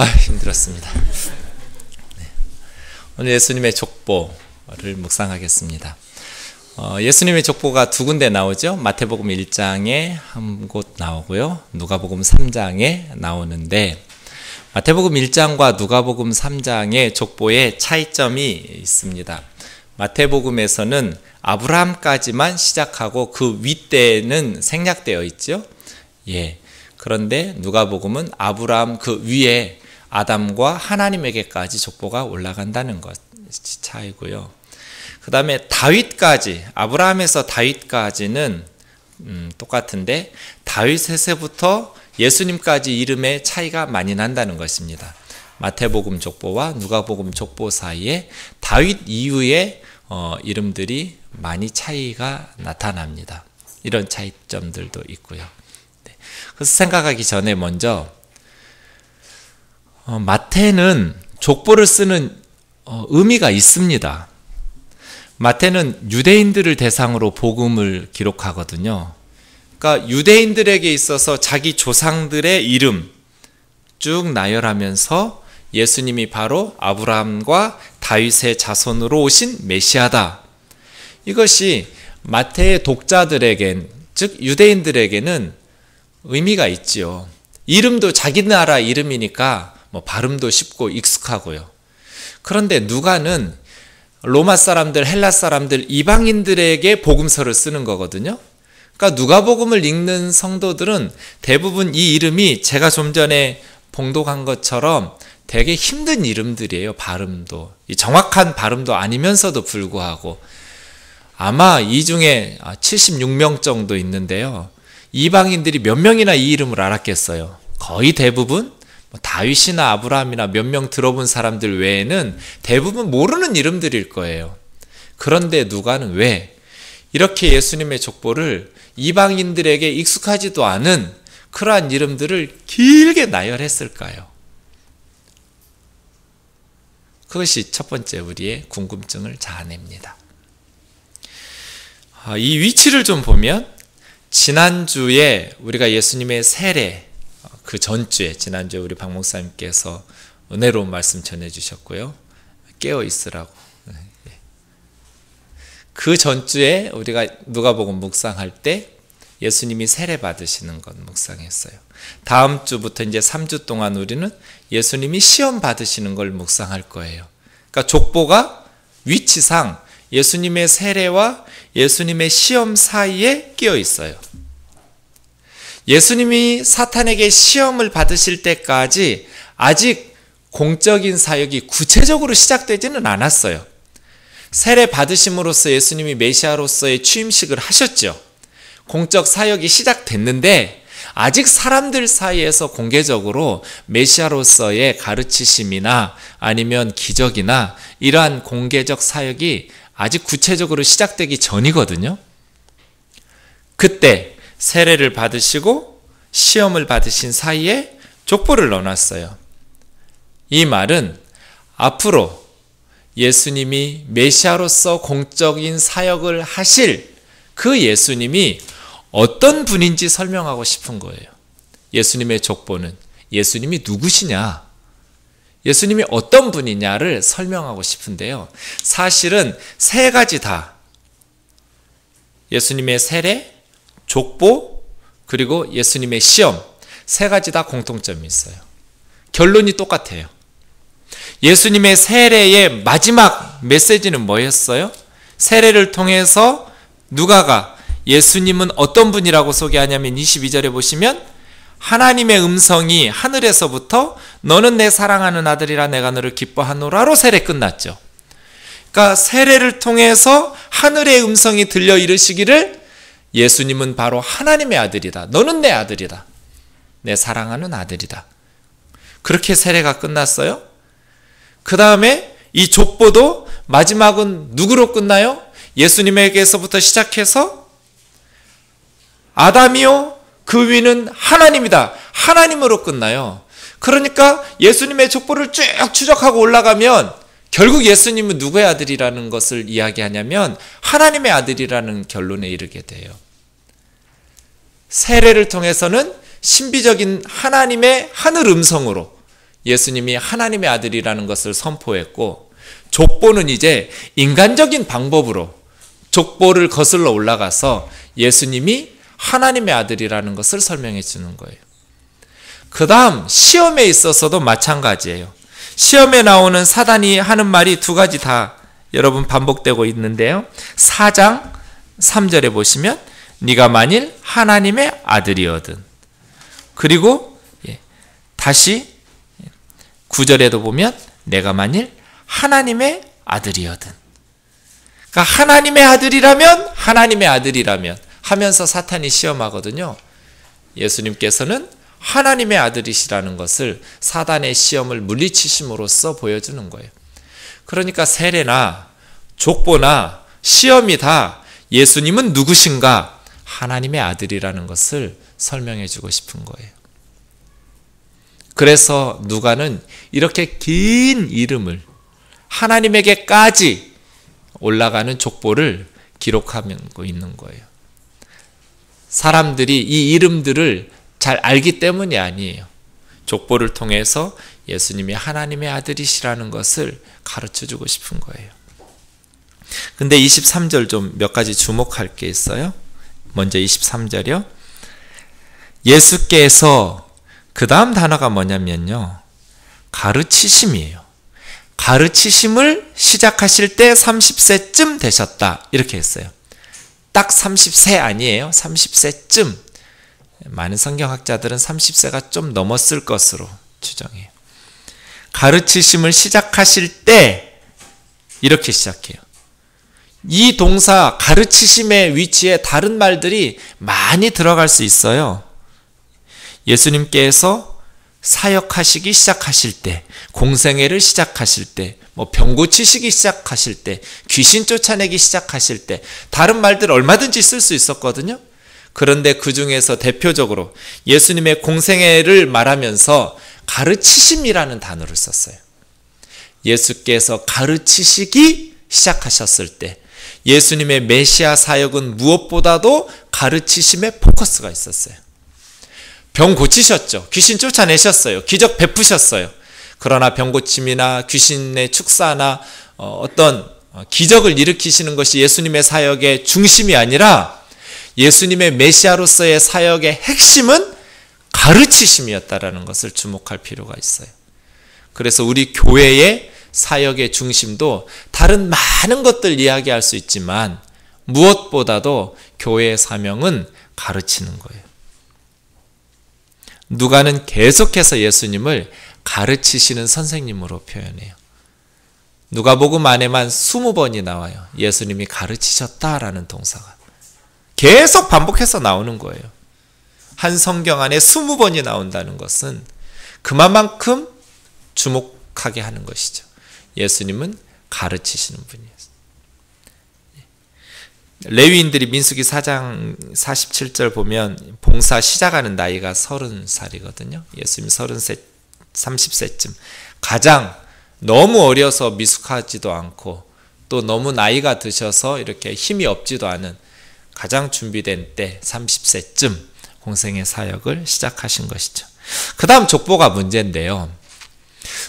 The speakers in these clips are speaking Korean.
힘들었습니다. 네. 오늘 예수님의 족보를 묵상하겠습니다. 예수님의 족보가 두 군데 나오죠. 마태복음 1장에 한 곳 나오고요. 누가복음 3장에 나오는데, 마태복음 1장과 누가복음 3장의 족보에 차이점이 있습니다. 마태복음에서는 아브라함까지만 시작하고 그 윗대는 생략되어 있죠. 그런데 누가복음은 아브라함 그 위에 아담과 하나님에게까지 족보가 올라간다는 것이 차이고요. 그 다음에 다윗까지, 아브라함에서 다윗까지는 똑같은데 다윗에서부터 예수님까지 이름의 차이가 많이 난다는 것입니다. 마태복음 족보와 누가복음 족보 사이에 다윗 이후의 이름들이 많이 차이가 나타납니다. 이런 차이점들도 있고요. 그래서 생각하기 전에 먼저 마태는 족보를 쓰는 의미가 있습니다. 마태는 유대인들을 대상으로 복음을 기록하거든요. 그러니까 유대인들에게 있어서 자기 조상들의 이름 쭉 나열하면서 예수님이 바로 아브라함과 다윗의 자손으로 오신 메시아다. 이것이 마태의 독자들에겐, 즉 유대인들에게는 의미가 있지요. 이름도 자기 나라 이름이니까 발음도 쉽고 익숙하고요. 그런데 누가는 로마 사람들, 헬라 사람들, 이방인들에게 복음서를 쓰는 거거든요. 그러니까 누가복음을 읽는 성도들은 대부분 이 이름이 제가 좀 전에 봉독한 것처럼 되게 힘든 이름들이에요. 발음도. 정확한 발음도 아니면서도 불구하고. 아마 이 중에 76명 정도 있는데요. 이방인들이 몇 명이나 이 이름을 알았겠어요. 거의 대부분 다윗이나 아브라함이나 몇 명 들어본 사람들 외에는 대부분 모르는 이름들일 거예요. 그런데 누가는 왜 이렇게 예수님의 족보를 이방인들에게 익숙하지도 않은 그러한 이름들을 길게 나열했을까요? 그것이 첫 번째 우리의 궁금증을 자아냅니다. 이 위치를 좀 보면 지난주에 우리가 예수님의 세례, 그 전주에 지난주에 우리 박 목사님께서 은혜로운 말씀 전해주셨고요. 깨어 있으라고. 그 전주에 우리가 누가복음 묵상할 때 예수님이 세례 받으시는 것 묵상했어요. 다음 주부터 이제 3주 동안 우리는 예수님이 시험 받으시는 걸 묵상할 거예요. 그러니까 족보가 위치상 예수님의 세례와 예수님의 시험 사이에 끼어 있어요. 예수님이 사탄에게 시험을 받으실 때까지 아직 공적인 사역이 구체적으로 시작되지는 않았어요. 세례 받으심으로써 예수님이 메시아로서의 취임식을 하셨죠. 공적 사역이 시작됐는데 아직 사람들 사이에서 공개적으로 메시아로서의 가르치심이나 아니면 기적이나 이러한 공개적 사역이 아직 구체적으로 시작되기 전이거든요. 그때 세례를 받으시고 시험을 받으신 사이에 족보를 넣어놨어요. 이 말은 앞으로 예수님이 메시아로서 공적인 사역을 하실 그 예수님이 어떤 분인지 설명하고 싶은 거예요. 예수님의 족보는 예수님이 누구시냐, 예수님이 어떤 분이냐를 설명하고 싶은데요. 사실은 세 가지 다 예수님의 세례, 족보, 그리고 예수님의 시험, 세 가지 다 공통점이 있어요. 결론이 똑같아요. 예수님의 세례의 마지막 메시지는 뭐였어요? 세례를 통해서 누가가 예수님은 어떤 분이라고 소개하냐면 22절에 보시면 하나님의 음성이 하늘에서부터 너는 내 사랑하는 아들이라 내가 너를 기뻐하노라로 세례 끝났죠. 그러니까 세례를 통해서 하늘의 음성이 들려 이르시기를 예수님은 바로 하나님의 아들이다. 너는 내 아들이다. 내 사랑하는 아들이다. 그렇게 세례가 끝났어요. 그 다음에 이 족보도 마지막은 누구로 끝나요? 예수님에게서부터 시작해서 아담이요 그 위는 하나님이다. 하나님으로 끝나요. 그러니까 예수님의 족보를 쭉 추적하고 올라가면 결국 예수님은 누구의 아들이라는 것을 이야기하냐면 하나님의 아들이라는 결론에 이르게 돼요. 세례를 통해서는 신비적인 하나님의 하늘 음성으로 예수님이 하나님의 아들이라는 것을 선포했고, 족보는 이제 인간적인 방법으로 족보를 거슬러 올라가서 예수님이 하나님의 아들이라는 것을 설명해 주는 거예요. 그 다음 시험에 있어서도 마찬가지예요. 시험에 나오는 사단이 하는 말이 두 가지 다 여러분 반복되고 있는데요. 4장 3절에 보시면 네가 만일 하나님의 아들이거든. 그리고 다시 9절에도 보면 내가 만일 하나님의 아들이거든. 그러니까 하나님의 아들이라면 하면서 사탄이 시험하거든요. 예수님께서는 하나님의 아들이시라는 것을 사단의 시험을 물리치심으로써 보여주는 거예요. 그러니까 세례나 족보나 시험이 다 예수님은 누구신가? 하나님의 아들이라는 것을 설명해 주고 싶은 거예요. 그래서 누가는 이렇게 긴 이름을 하나님에게까지 올라가는 족보를 기록하고 있는 거예요. 사람들이 이 이름들을 잘 알기 때문이 아니에요. 족보를 통해서 예수님이 하나님의 아들이시라는 것을 가르쳐주고 싶은 거예요. 근데 23절 좀 몇 가지 주목할 게 있어요. 먼저 23절이요. 예수께서 그 다음 단어가 뭐냐면요. 가르치심이에요. 가르치심을 시작하실 때 30세쯤 되셨다. 이렇게 했어요. 딱 30세 아니에요. 30세쯤. 많은 성경학자들은 30세가 좀 넘었을 것으로 추정해요. 가르치심을 시작하실 때 이렇게 시작해요. 이 동사 가르치심의 위치에 다른 말들이 많이 들어갈 수 있어요. 예수님께서 사역하시기 시작하실 때, 공생애를 시작하실 때, 병 고치시기 시작하실 때, 귀신 쫓아내기 시작하실 때, 다른 말들 얼마든지 쓸 수 있었거든요. 그런데 그 중에서 대표적으로 예수님의 공생애를 말하면서 가르치심이라는 단어를 썼어요. 예수께서 가르치시기 시작하셨을 때 예수님의 메시아 사역은 무엇보다도 가르치심에 포커스가 있었어요. 병 고치셨죠. 귀신 쫓아내셨어요. 기적 베푸셨어요. 그러나 병 고침이나 귀신의 축사나 어떤 기적을 일으키시는 것이 예수님의 사역의 중심이 아니라 예수님의 메시아로서의 사역의 핵심은 가르치심이었다라는 것을 주목할 필요가 있어요. 그래서 우리 교회의 사역의 중심도 다른 많은 것들 이야기할 수 있지만 무엇보다도 교회의 사명은 가르치는 거예요. 누가는 계속해서 예수님을 가르치시는 선생님으로 표현해요. 누가복음 안에만 20번이 나와요. 예수님이 가르치셨다라는 동사가. 계속 반복해서 나오는 거예요. 한 성경 안에 20번이 나온다는 것은 그만큼 주목하게 하는 것이죠. 예수님은 가르치시는 분이었어요. 레위인들이 민수기 4장 47절 보면 봉사 시작하는 나이가 30살이거든요. 예수님 30세쯤. 가장 너무 어려서 미숙하지도 않고 또 너무 나이가 드셔서 이렇게 힘이 없지도 않은 가장 준비된 때 30세쯤 공생의 사역을 시작하신 것이죠. 그 다음 족보가 문제인데요.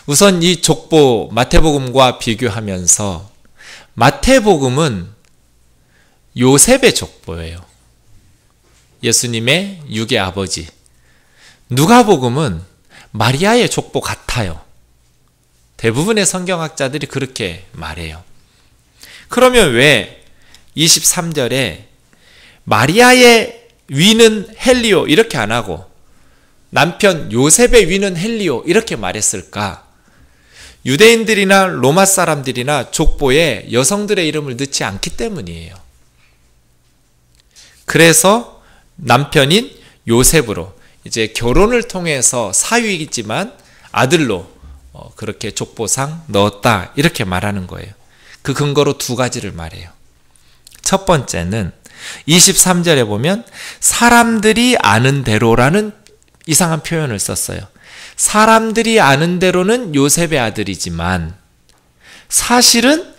우선 이 족보 마태복음과 비교하면서 마태복음은 요셉의 족보예요. 예수님의 육의 아버지. 누가복음은 마리아의 족보 같아요. 대부분의 성경학자들이 그렇게 말해요. 그러면 왜 23절에 마리아의 위는 헬리오 이렇게 안 하고 남편 요셉의 위는 헬리오 이렇게 말했을까? 유대인들이나 로마 사람들이나 족보에 여성들의 이름을 넣지 않기 때문이에요. 그래서 남편인 요셉으로 이제 결혼을 통해서 사위이지만 아들로 그렇게 족보상 넣었다 이렇게 말하는 거예요. 그 근거로 두 가지를 말해요. 첫 번째는 23절에 보면 사람들이 아는 대로라는 이상한 표현을 썼어요. 사람들이 아는 대로는 요셉의 아들이지만 사실은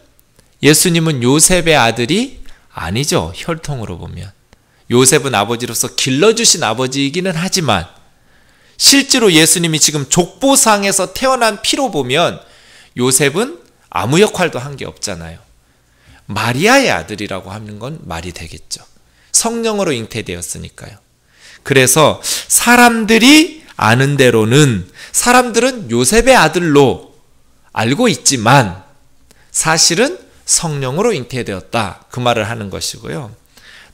예수님은 요셉의 아들이 아니죠. 혈통으로 보면. 요셉은 아버지로서 길러주신 아버지이기는 하지만 실제로 예수님이 지금 족보상에서 태어난 피로 보면 요셉은 아무 역할도 한 게 없잖아요. 마리아의 아들이라고 하는 건 말이 되겠죠. 성령으로 잉태되었으니까요. 그래서 사람들이 아는 대로는 사람들은 요셉의 아들로 알고 있지만 사실은 성령으로 잉태되었다, 그 말을 하는 것이고요.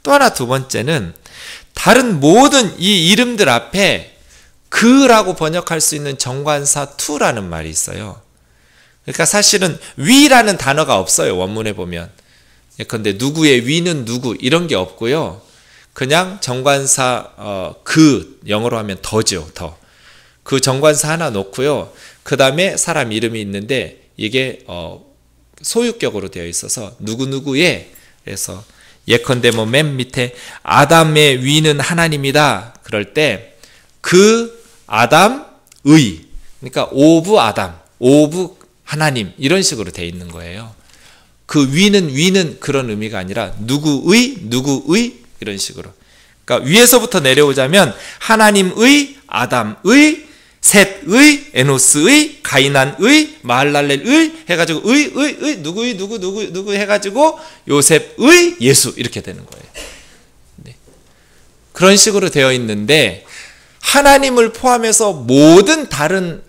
또 하나, 두 번째는 다른 모든 이 이름들 앞에 그라고 번역할 수 있는 정관사 투라는 말이 있어요. 그러니까 사실은 위라는 단어가 없어요. 원문에 보면. 예컨대 누구의 위는 누구 이런 게 없고요. 그냥 정관사 그, 영어로 하면 더죠. 더. 그 정관사 하나 놓고요. 그 다음에 사람 이름이 있는데 이게 소유격으로 되어 있어서 누구누구의, 그래서 예컨대 뭐 맨 밑에 아담의 위는 하나님이다 그럴 때 그 아담의, 그러니까 오브 아담, 오브 하나님, 이런 식으로 되어 있는 거예요. 그 위는 그런 의미가 아니라 누구의 이런 식으로. 그러니까 위에서부터 내려오자면 하나님의, 아담의, 셋의, 에노스의, 가이난의, 마할랄렐의 해가지고 누구 해가지고 요셉의, 예수, 이렇게 되는 거예요. 네. 그런 식으로 되어 있는데 하나님을 포함해서 모든 다른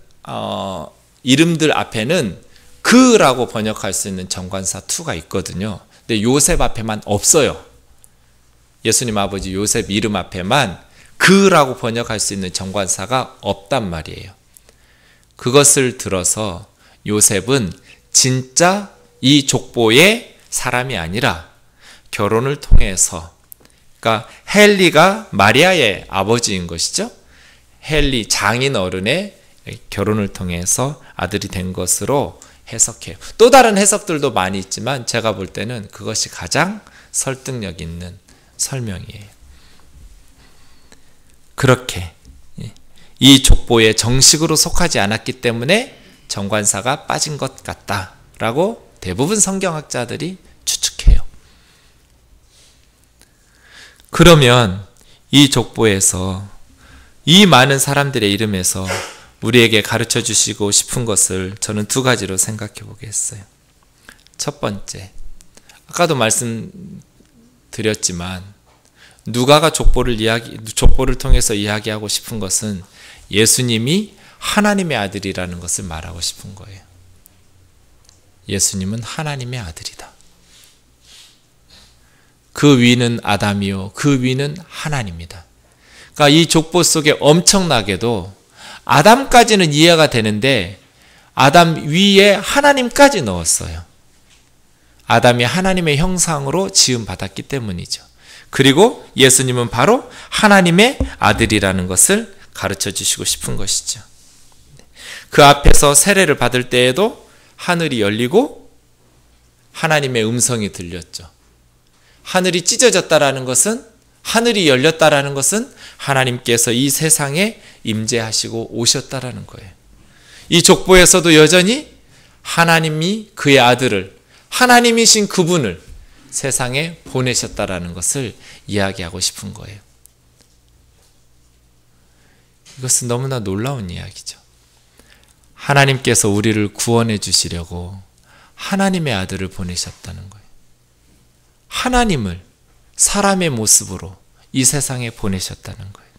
이름들 앞에는 그라고 번역할 수 있는 정관사 투가 있거든요. 근데 요셉 앞에만 없어요. 예수님 아버지 요셉 이름 앞에만 그라고 번역할 수 있는 정관사가 없단 말이에요. 그것을 들어서 요셉은 진짜 이 족보의 사람이 아니라 결혼을 통해서, 그러니까 헬리가 마리아의 아버지인 것이죠. 헬리 장인 어른의 결혼을 통해서 아들이 된 것으로 해석해요. 또 다른 해석들도 많이 있지만 제가 볼 때는 그것이 가장 설득력 있는 설명이에요. 그렇게 이 족보에 정식으로 속하지 않았기 때문에 정관사가 빠진 것 같다라고 대부분 성경학자들이 추측해요. 그러면 이 족보에서 이 많은 사람들의 이름에서 우리에게 가르쳐 주시고 싶은 것을 저는 두 가지로 생각해 보겠어요. 첫 번째, 아까도 말씀드렸지만 누가가 족보를 통해서 이야기하고 싶은 것은 예수님이 하나님의 아들이라는 것을 말하고 싶은 거예요. 예수님은 하나님의 아들이다. 그 위는 아담이요, 그 위는 하나님이다. 그러니까 이 족보 속에 엄청나게도 아담까지는 이해가 되는데 아담 위에 하나님까지 넣었어요. 아담이 하나님의 형상으로 지음받았기 때문이죠. 그리고 예수님은 바로 하나님의 아들이라는 것을 가르쳐 주시고 싶은 것이죠. 그 앞에서 세례를 받을 때에도 하늘이 열리고 하나님의 음성이 들렸죠. 하늘이 찢어졌다라는 것은, 하늘이 열렸다라는 것은 하나님께서 이 세상에 임재하시고 오셨다라는 거예요. 이 족보에서도 여전히 하나님이 그의 아들을, 하나님이신 그분을 세상에 보내셨다라는 것을 이야기하고 싶은 거예요. 이것은 너무나 놀라운 이야기죠. 하나님께서 우리를 구원해 주시려고 하나님의 아들을 보내셨다는 거예요. 하나님을 사람의 모습으로 이 세상에 보내셨다는 거예요.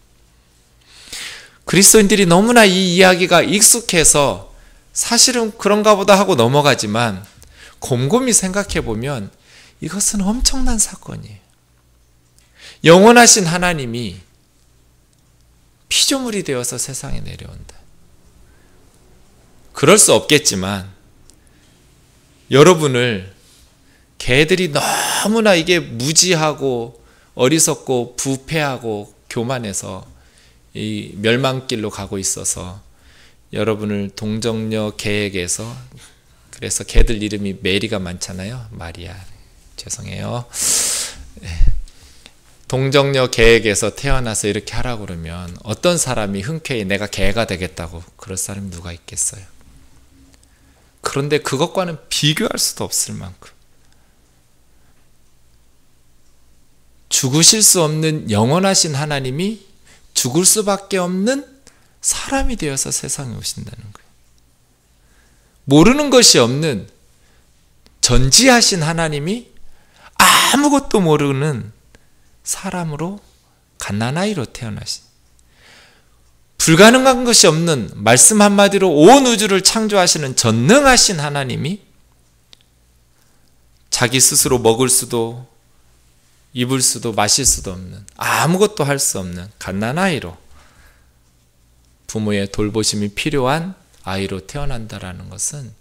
그리스도인들이 너무나 이 이야기가 익숙해서 사실은 그런가 보다 하고 넘어가지만 곰곰이 생각해 보면 이것은 엄청난 사건이에요. 영원하신 하나님이 피조물이 되어서 세상에 내려온다. 그럴 수 없겠지만 여러분을 개들이 너무나 이게 무지하고 어리석고 부패하고 교만해서 이 멸망길로 가고 있어서 여러분을 동정녀 개에게서, 그래서 개들 이름이 메리가 많잖아요. 마리아, 죄송해요. 동정녀 개에게서 태어나서 이렇게 하라고 그러면 어떤 사람이 흔쾌히 내가 개가 되겠다고 그럴 사람이 누가 있겠어요? 그런데 그것과는 비교할 수도 없을 만큼 죽으실 수 없는 영원하신 하나님이 죽을 수밖에 없는 사람이 되어서 세상에 오신다는 거예요. 모르는 것이 없는 전지하신 하나님이 아무것도 모르는 사람으로 갓난아이로 태어나신, 불가능한 것이 없는, 말씀 한마디로 온 우주를 창조하시는 전능하신 하나님이 자기 스스로 먹을 수도 입을 수도 마실 수도 없는, 아무것도 할 수 없는 갓난아이로, 부모의 돌보심이 필요한 아이로 태어난다라는 것은,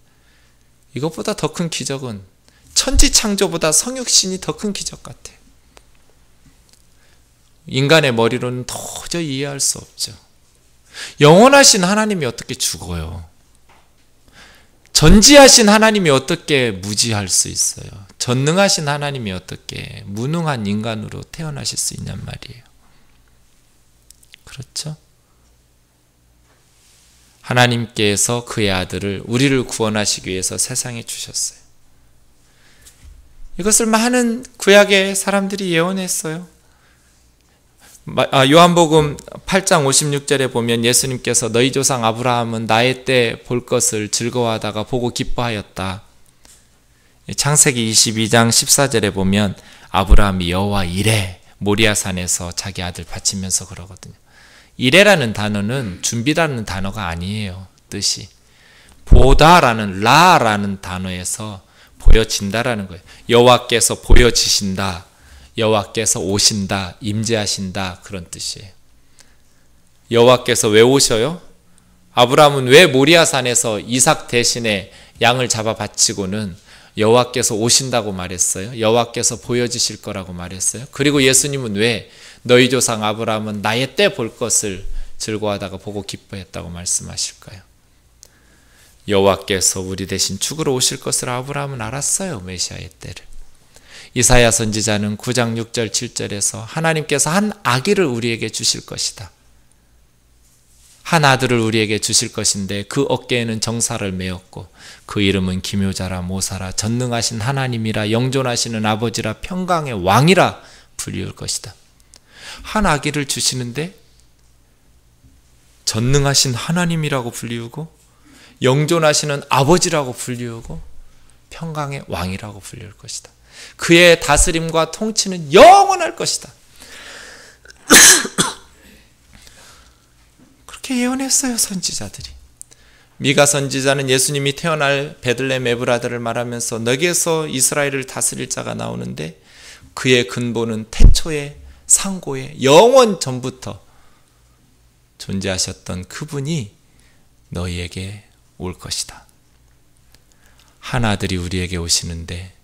이것보다 더 큰 기적은, 천지창조보다 성육신이 더 큰 기적 같아요. 인간의 머리로는 도저히 이해할 수 없죠. 영원하신 하나님이 어떻게 죽어요? 전지하신 하나님이 어떻게 무지할 수 있어요? 전능하신 하나님이 어떻게 무능한 인간으로 태어나실 수 있냔 말이에요. 그렇죠? 하나님께서 그의 아들을, 우리를 구원하시기 위해서 세상에 주셨어요. 이것을 많은 구약의 사람들이 예언했어요. 요한복음 8장 56절에 보면 예수님께서 너희 조상 아브라함은 나의 때 볼 것을 즐거워하다가 보고 기뻐하였다. 창세기 22장 14절에 보면 아브라함이 여호와 이레 모리아산에서 자기 아들 바치면서 그러거든요. 이레라는 단어는 준비라는 단어가 아니에요. 뜻이 보다라는 라라는 단어에서 보여진다라는 거예요. 여호와께서 보여지신다, 여호와께서 오신다, 임재하신다, 그런 뜻이에요. 여호와께서 왜 오셔요? 아브라함은 왜 모리아산에서 이삭 대신에 양을 잡아 바치고는 여호와께서 오신다고 말했어요? 여호와께서 보여지실 거라고 말했어요? 그리고 예수님은 왜 너희 조상 아브라함은 나의 때 볼 것을 즐거워하다가 보고 기뻐했다고 말씀하실까요? 여호와께서 우리 대신 죽으러 오실 것을 아브라함은 알았어요. 메시아의 때를. 이사야 선지자는 9장 6절 7절에서 하나님께서 한 아기를 우리에게 주실 것이다, 한 아들을 우리에게 주실 것인데 그 어깨에는 정사를 메었고 그 이름은 기묘자라 모사라 전능하신 하나님이라 영존하시는 아버지라 평강의 왕이라 불리울 것이다. 한 아기를 주시는데 전능하신 하나님이라고 불리우고 영존하시는 아버지라고 불리우고 평강의 왕이라고 불리울 것이다. 그의 다스림과 통치는 영원할 것이다. 그렇게 예언했어요, 선지자들이. 미가 선지자는 예수님이 태어날 베들레헴 에브라다를 말하면서 너에게서 이스라엘을 다스릴 자가 나오는데 그의 근본은 태초에 상고에 영원 전부터 존재하셨던 그분이 너희에게 올 것이다. 한 아들이 우리에게 오시는데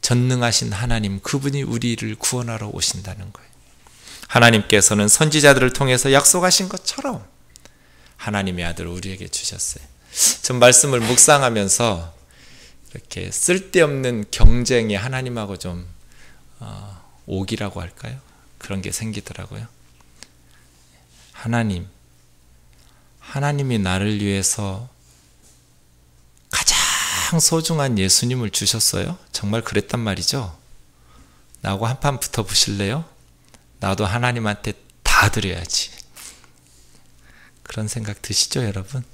전능하신 하나님, 그분이 우리를 구원하러 오신다는 거예요. 하나님께서는 선지자들을 통해서 약속하신 것처럼 하나님의 아들을 우리에게 주셨어요. 전 말씀을 묵상하면서 이렇게 쓸데없는 경쟁이 하나님하고 좀 오기라고 할까요? 그런 게 생기더라고요. 하나님이 나를 위해서 가장 소중한 예수님을 주셨어요? 정말 그랬단 말이죠? 나하고 한판 붙어보실래요? 나도 하나님한테 다 드려야지. 그런 생각 드시죠, 여러분?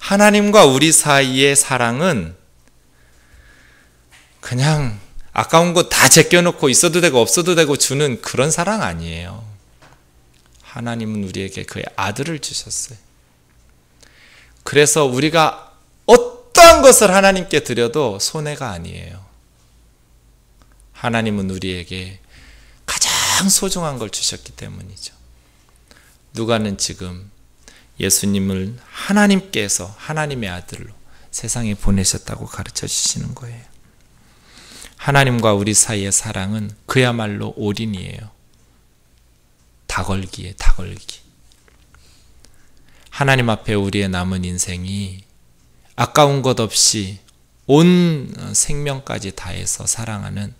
하나님과 우리 사이의 사랑은 그냥 아까운 거 다 제껴놓고 있어도 되고 없어도 되고 주는 그런 사랑 아니에요. 하나님은 우리에게 그의 아들을 주셨어요. 그래서 우리가 어떠한 것을 하나님께 드려도 손해가 아니에요. 하나님은 우리에게 가장 소중한 걸 주셨기 때문이죠. 누가는 지금 예수님을 하나님께서 하나님의 아들로 세상에 보내셨다고 가르쳐 주시는 거예요. 하나님과 우리 사이의 사랑은 그야말로 올인이에요. 다걸기에 다걸기. 하나님 앞에 우리의 남은 인생이 아까운 것 없이 온 생명까지 다해서 사랑하는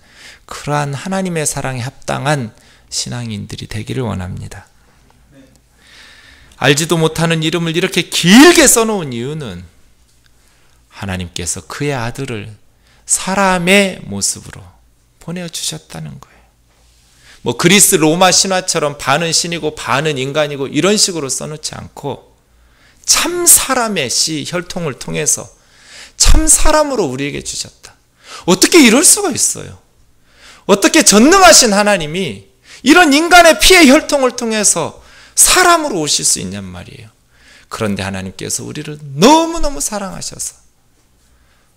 그러한 하나님의 사랑에 합당한 신앙인들이 되기를 원합니다. 알지도 못하는 이름을 이렇게 길게 써놓은 이유는 하나님께서 그의 아들을 사람의 모습으로 보내주셨다는 거예요. 뭐 그리스 로마 신화처럼 반은 신이고 반은 인간이고 이런 식으로 써놓지 않고 참 사람의 씨 혈통을 통해서 참 사람으로 우리에게 주셨다. 어떻게 이럴 수가 있어요? 어떻게 전능하신 하나님이 이런 인간의 피의 혈통을 통해서 사람으로 오실 수 있냔 말이에요. 그런데 하나님께서 우리를 너무너무 사랑하셔서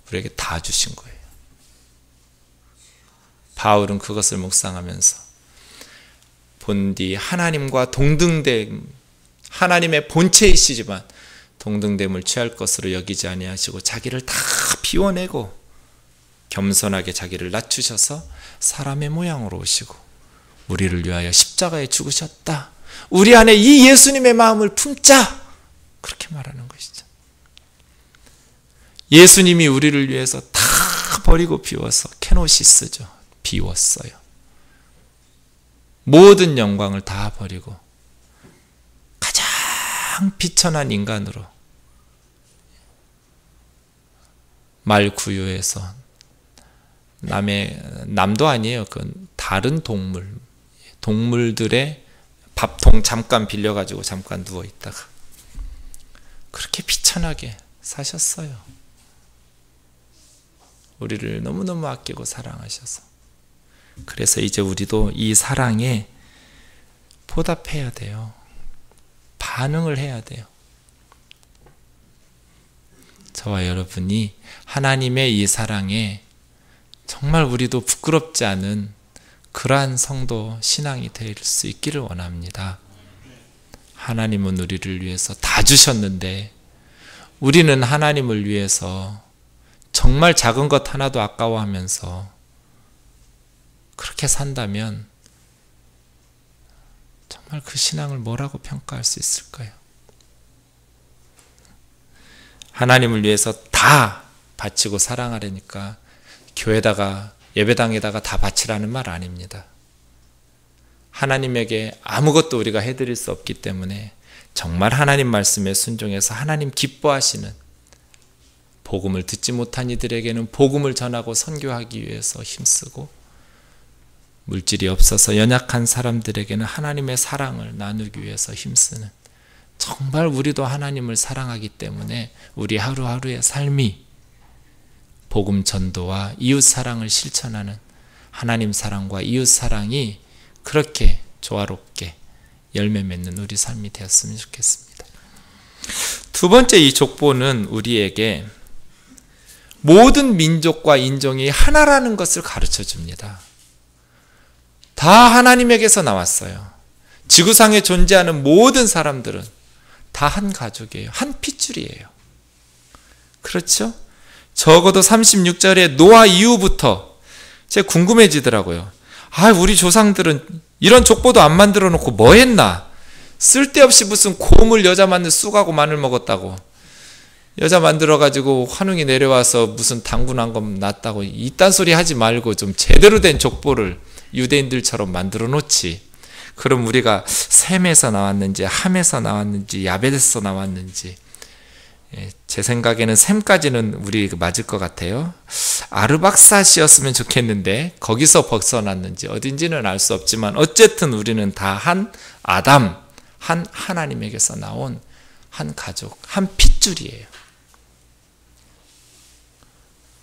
우리에게 다 주신 거예요. 바울은 그것을 묵상하면서 본디 하나님과 동등됨, 하나님의 본체이시지만 동등됨을 취할 것으로 여기지 아니하시고 자기를 다 비워내고 겸손하게 자기를 낮추셔서 사람의 모양으로 오시고 우리를 위하여 십자가에 죽으셨다. 우리 안에 이 예수님의 마음을 품자. 그렇게 말하는 것이죠. 예수님이 우리를 위해서 다 버리고 비워서 케노시스죠. 비웠어요. 모든 영광을 다 버리고 가장 비천한 인간으로 말 구유해서 남도 아니에요. 그건 다른 동물들의 밥통 잠깐 빌려가지고 잠깐 누워있다가 그렇게 비천하게 사셨어요. 우리를 너무너무 아끼고 사랑하셔서. 그래서 이제 우리도 이 사랑에 보답해야 돼요. 반응을 해야 돼요. 저와 여러분이 하나님의 이 사랑에 정말 우리도 부끄럽지 않은 그러한 성도 신앙이 될 수 있기를 원합니다. 하나님은 우리를 위해서 다 주셨는데 우리는 하나님을 위해서 정말 작은 것 하나도 아까워하면서 그렇게 산다면 정말 그 신앙을 뭐라고 평가할 수 있을까요? 하나님을 위해서 다 바치고 사랑하려니까 교회다가 예배당에다가 다 바치라는 말 아닙니다. 하나님에게 아무것도 우리가 해드릴 수 없기 때문에 정말 하나님 말씀에 순종해서 하나님 기뻐하시는 복음을 듣지 못한 이들에게는 복음을 전하고 선교하기 위해서 힘쓰고 물질이 없어서 연약한 사람들에게는 하나님의 사랑을 나누기 위해서 힘쓰는 정말 우리도 하나님을 사랑하기 때문에 우리 하루하루의 삶이 복음 전도와 이웃 사랑을 실천하는 하나님 사랑과 이웃 사랑이 그렇게 조화롭게 열매 맺는 우리 삶이 되었으면 좋겠습니다. 두 번째, 이 족보는 우리에게 모든 민족과 인종이 하나라는 것을 가르쳐 줍니다. 다 하나님에게서 나왔어요. 지구상에 존재하는 모든 사람들은 다 한 가족이에요. 한 핏줄이에요. 그렇죠? 적어도 36절에 노아 이후부터 제가 궁금해지더라고요. 우리 조상들은 이런 족보도 안 만들어 놓고 뭐 했나? 쓸데없이 무슨 곰을 여자 만들 쑥하고 마늘 먹었다고. 여자 만들어가지고 환웅이 내려와서 무슨 당분한 거 났다고 이딴 소리 하지 말고 좀 제대로 된 족보를 유대인들처럼 만들어 놓지. 그럼 우리가 셈에서 나왔는지 함에서 나왔는지 야벳에서 나왔는지, 제 생각에는 셈까지는 우리 맞을 것 같아요. 아르박사시였으면 좋겠는데 거기서 벗어났는지 어딘지는 알 수 없지만 어쨌든 우리는 다 한 아담, 한 하나님에게서 나온 한 가족, 한 핏줄이에요.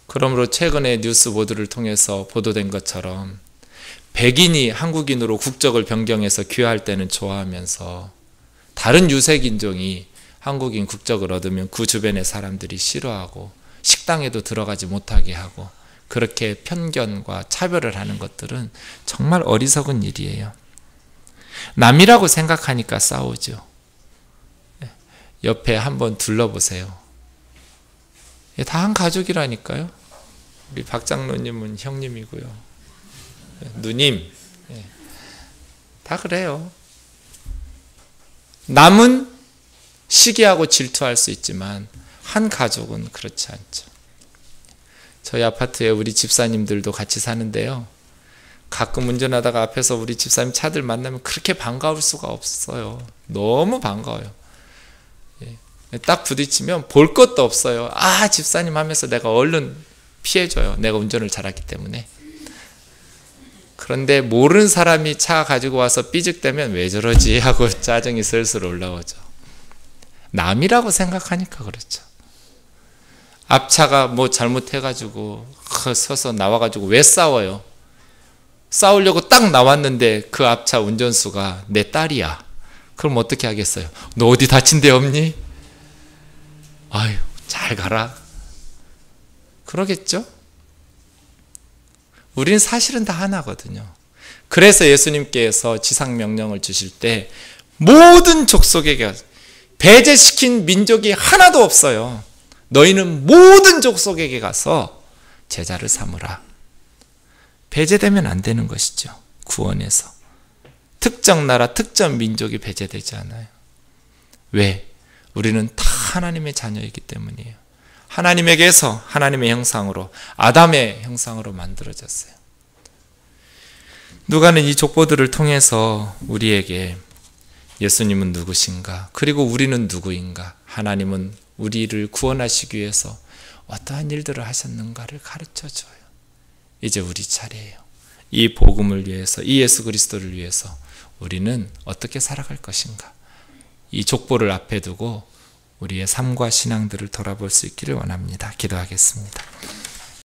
그러므로 최근에 뉴스 보도를 통해서 보도된 것처럼 백인이 한국인으로 국적을 변경해서 귀화할 때는 좋아하면서 다른 유색인종이 한국인 국적을 얻으면 그 주변의 사람들이 싫어하고 식당에도 들어가지 못하게 하고 그렇게 편견과 차별을 하는 것들은 정말 어리석은 일이에요. 남이라고 생각하니까 싸우죠. 옆에 한번 둘러보세요. 다 한 가족이라니까요. 우리 박 장로님은 형님이고요. 누님, 다 그래요. 남은 시기하고 질투할 수 있지만 한 가족은 그렇지 않죠. 저희 아파트에 우리 집사님들도 같이 사는데요. 가끔 운전하다가 앞에서 우리 집사님 차들 만나면 그렇게 반가울 수가 없어요. 너무 반가워요. 딱 부딪히면 볼 것도 없어요. 집사님 하면서 내가 얼른 피해줘요. 내가 운전을 잘하기 때문에. 그런데 모르는 사람이 차 가지고 와서 삐죽대면 왜 저러지 하고 짜증이 슬슬 올라오죠. 남이라고 생각하니까 그렇죠. 앞차가 뭐 잘못해가지고 서서 나와가지고 왜 싸워요? 싸우려고 딱 나왔는데 그 앞차 운전수가 내 딸이야. 그럼 어떻게 하겠어요? 너 어디 다친 데 없니? 아유, 잘 가라. 그러겠죠? 우리는 사실은 다 하나거든요. 그래서 예수님께서 지상명령을 주실 때 모든 족속에게 배제시킨 민족이 하나도 없어요. 너희는 모든 족속에게 가서 제자를 삼으라. 배제되면 안 되는 것이죠. 구원에서. 특정 나라, 특정 민족이 배제되지 않아요. 왜? 우리는 다 하나님의 자녀이기 때문이에요. 하나님에게서 하나님의 형상으로, 아담의 형상으로 만들어졌어요. 누가는 이 족보들을 통해서 우리에게 예수님은 누구신가? 그리고 우리는 누구인가? 하나님은 우리를 구원하시기 위해서 어떠한 일들을 하셨는가를 가르쳐줘요. 이제 우리 차례예요. 이 복음을 위해서, 이 예수 그리스도를 위해서 우리는 어떻게 살아갈 것인가? 이 족보를 앞에 두고 우리의 삶과 신앙들을 돌아볼 수 있기를 원합니다. 기도하겠습니다.